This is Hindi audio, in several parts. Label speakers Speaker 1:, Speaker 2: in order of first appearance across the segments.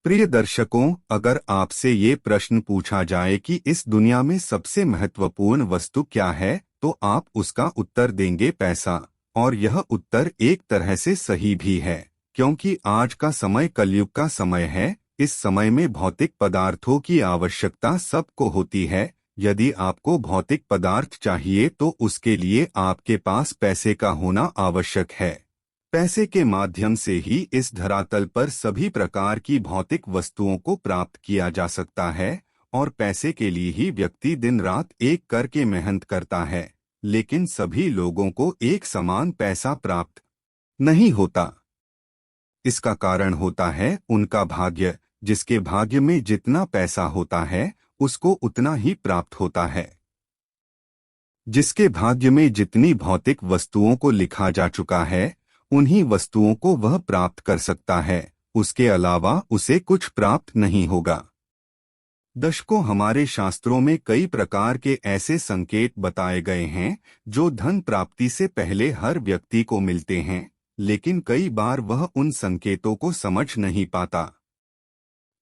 Speaker 1: प्रिय दर्शकों, अगर आपसे ये प्रश्न पूछा जाए कि इस दुनिया में सबसे महत्वपूर्ण वस्तु क्या है, तो आप उसका उत्तर देंगे पैसा। और यह उत्तर एक तरह से सही भी है, क्योंकि आज का समय कलयुग का समय है। इस समय में भौतिक पदार्थों की आवश्यकता सबको होती है। यदि आपको भौतिक पदार्थ चाहिए तो उसके लिए आपके पास पैसे का होना आवश्यक है। पैसे के माध्यम से ही इस धरातल पर सभी प्रकार की भौतिक वस्तुओं को प्राप्त किया जा सकता है, और पैसे के लिए ही व्यक्ति दिन रात एक करके मेहनत करता है। लेकिन सभी लोगों को एक समान पैसा प्राप्त नहीं होता। इसका कारण होता है उनका भाग्य। जिसके भाग्य में जितना पैसा होता है, उसको उतना ही प्राप्त होता है। जिसके भाग्य में जितनी भौतिक वस्तुओं को लिखा जा चुका है, उन्हीं वस्तुओं को वह प्राप्त कर सकता है। उसके अलावा उसे कुछ प्राप्त नहीं होगा। दशकों हमारे शास्त्रों में कई प्रकार के ऐसे संकेत बताए गए हैं जो धन प्राप्ति से पहले हर व्यक्ति को मिलते हैं, लेकिन कई बार वह उन संकेतों को समझ नहीं पाता।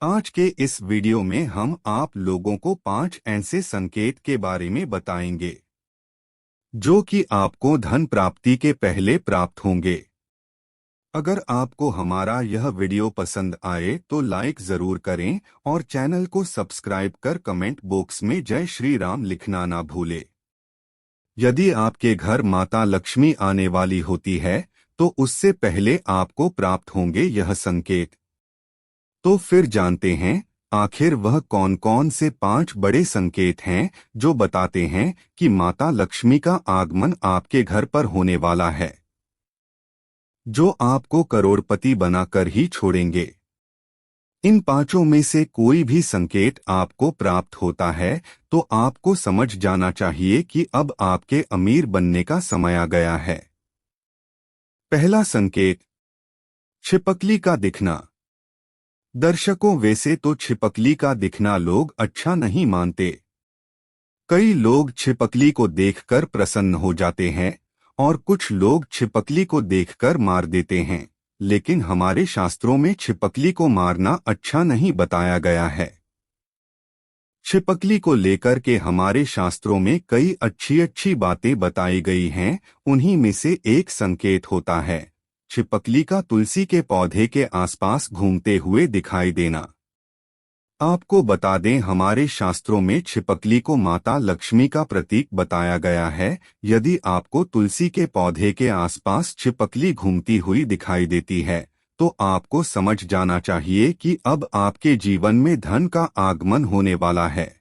Speaker 1: आज के इस वीडियो में हम आप लोगों को 5 ऐसे संकेत के बारे में बताएंगे जो कि आपको धन प्राप्ति के पहले प्राप्त होंगे। अगर आपको हमारा यह वीडियो पसंद आए तो लाइक जरूर करें और चैनल को सब्सक्राइब कर कमेंट बॉक्स में जय श्री राम लिखना ना भूलें। यदि आपके घर माता लक्ष्मी आने वाली होती है तो उससे पहले आपको प्राप्त होंगे यह संकेत। तो फिर जानते हैं आखिर वह कौन कौन से 5 बड़े संकेत हैं जो बताते हैं कि माता लक्ष्मी का आगमन आपके घर पर होने वाला है, जो आपको करोड़पति बनाकर ही छोड़ेंगे। इन 5 में से कोई भी संकेत आपको प्राप्त होता है तो आपको समझ जाना चाहिए कि अब आपके अमीर बनने का समय आ गया है। पहला संकेत, छिपकली का दिखना। दर्शकों, वैसे तो छिपकली का दिखना लोग अच्छा नहीं मानते। कई लोग छिपकली को देखकर प्रसन्न हो जाते हैं और कुछ लोग छिपकली को देखकर मार देते हैं, लेकिन हमारे शास्त्रों में छिपकली को मारना अच्छा नहीं बताया गया है। छिपकली को लेकर के हमारे शास्त्रों में कई अच्छी अच्छी बातें बताई गई हैं। उन्हीं में से एक संकेत होता है छिपकली का तुलसी के पौधे के आसपास घूमते हुए दिखाई देना। आपको बता दें, हमारे शास्त्रों में छिपकली को माता लक्ष्मी का प्रतीक बताया गया है। यदि आपको तुलसी के पौधे के आसपास छिपकली घूमती हुई दिखाई देती है तो आपको समझ जाना चाहिए कि अब आपके जीवन में धन का आगमन होने वाला है।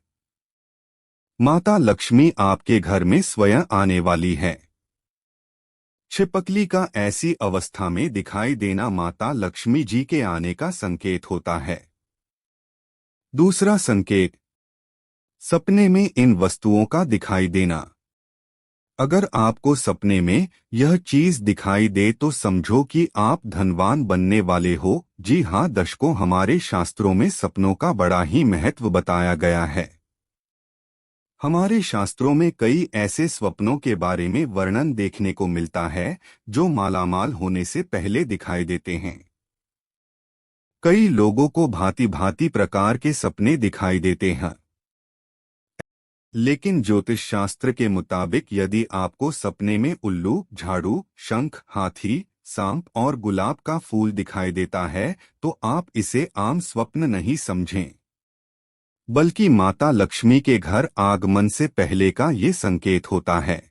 Speaker 1: माता लक्ष्मी आपके घर में स्वयं आने वाली है। छिपकली का ऐसी अवस्था में दिखाई देना माता लक्ष्मी जी के आने का संकेत होता है। दूसरा संकेत, सपने में इन वस्तुओं का दिखाई देना। अगर आपको सपने में यह चीज दिखाई दे तो समझो कि आप धनवान बनने वाले हो। जी हाँ दर्शकों, हमारे शास्त्रों में सपनों का बड़ा ही महत्व बताया गया है। हमारे शास्त्रों में कई ऐसे स्वप्नों के बारे में वर्णन देखने को मिलता है जो मालामाल होने से पहले दिखाई देते हैं। कई लोगों को भांति भांति प्रकार के सपने दिखाई देते हैं, लेकिन ज्योतिष शास्त्र के मुताबिक यदि आपको सपने में उल्लू, झाड़ू, शंख, हाथी, सांप और गुलाब का फूल दिखाई देता है तो आप इसे आम स्वप्न नहीं समझें, बल्कि माता लक्ष्मी के घर आगमन से पहले का ये संकेत होता है।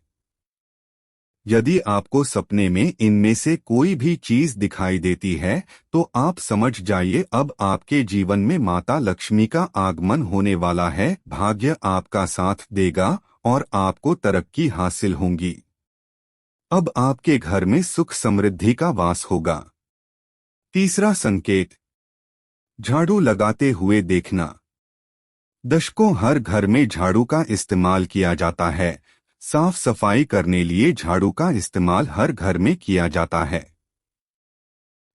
Speaker 1: यदि आपको सपने में इनमें से कोई भी चीज दिखाई देती है तो आप समझ जाइए अब आपके जीवन में माता लक्ष्मी का आगमन होने वाला है। भाग्य आपका साथ देगा और आपको तरक्की हासिल होगी। अब आपके घर में सुख समृद्धि का वास होगा। तीसरा संकेत, झाड़ू लगाते हुए देखना। दशकों हर घर में झाड़ू का इस्तेमाल किया जाता है। साफ सफाई करने लिए झाड़ू का इस्तेमाल हर घर में किया जाता है।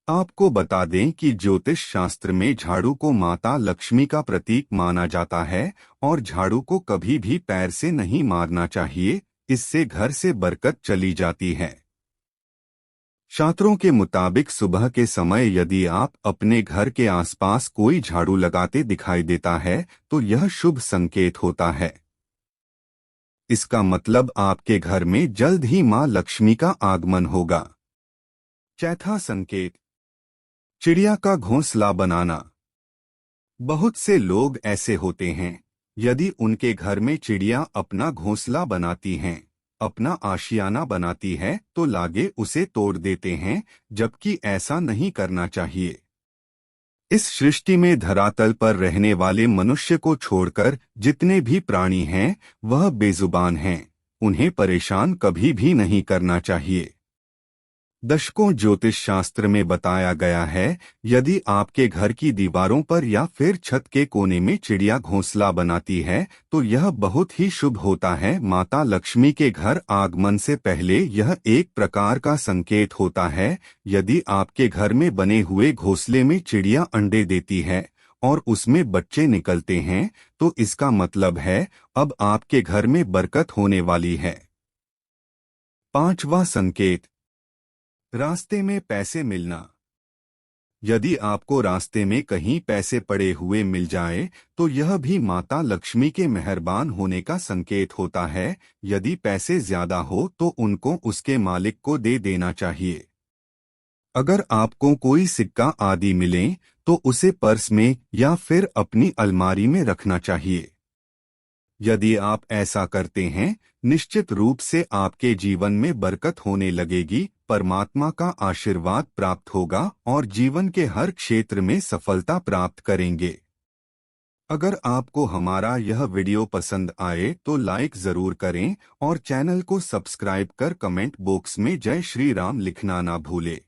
Speaker 1: आपको बता दें कि ज्योतिष शास्त्र में झाड़ू को माता लक्ष्मी का प्रतीक माना जाता है और झाड़ू को कभी भी पैर से नहीं मारना चाहिए, इससे घर से बरकत चली जाती है। शास्त्रों के मुताबिक सुबह के समय यदि आप अपने घर के आसपास कोई झाड़ू लगाते दिखाई देता है तो यह शुभ संकेत होता है। इसका मतलब आपके घर में जल्द ही मां लक्ष्मी का आगमन होगा। चौथा संकेत, चिड़िया का घोंसला बनाना। बहुत से लोग ऐसे होते हैं, यदि उनके घर में चिड़िया अपना घोंसला बनाती हैं, अपना आशियाना बनाती है तो लागे उसे तोड़ देते हैं, जबकि ऐसा नहीं करना चाहिए। इस सृष्टि में धरातल पर रहने वाले मनुष्य को छोड़कर जितने भी प्राणी हैं वह बेजुबान हैं, उन्हें परेशान कभी भी नहीं करना चाहिए। दशकों ज्योतिष शास्त्र में बताया गया है, यदि आपके घर की दीवारों पर या फिर छत के कोने में चिड़िया घोंसला बनाती है तो यह बहुत ही शुभ होता है। माता लक्ष्मी के घर आगमन से पहले यह एक प्रकार का संकेत होता है। यदि आपके घर में बने हुए घोंसले में चिड़िया अंडे देती है और उसमें बच्चे निकलते हैं तो इसका मतलब है अब आपके घर में बरकत होने वाली है। पांचवा संकेत, रास्ते में पैसे मिलना। यदि आपको रास्ते में कहीं पैसे पड़े हुए मिल जाए तो यह भी माता लक्ष्मी के मेहरबान होने का संकेत होता है। यदि पैसे ज्यादा हो तो उनको उसके मालिक को दे देना चाहिए। अगर आपको कोई सिक्का आदि मिले तो उसे पर्स में या फिर अपनी अलमारी में रखना चाहिए। यदि आप ऐसा करते हैं, निश्चित रूप से आपके जीवन में बरकत होने लगेगी, परमात्मा का आशीर्वाद प्राप्त होगा और जीवन के हर क्षेत्र में सफलता प्राप्त करेंगे। अगर आपको हमारा यह वीडियो पसंद आए तो लाइक जरूर करें और चैनल को सब्सक्राइब कर कमेंट बॉक्स में जय श्री राम लिखना ना भूलें।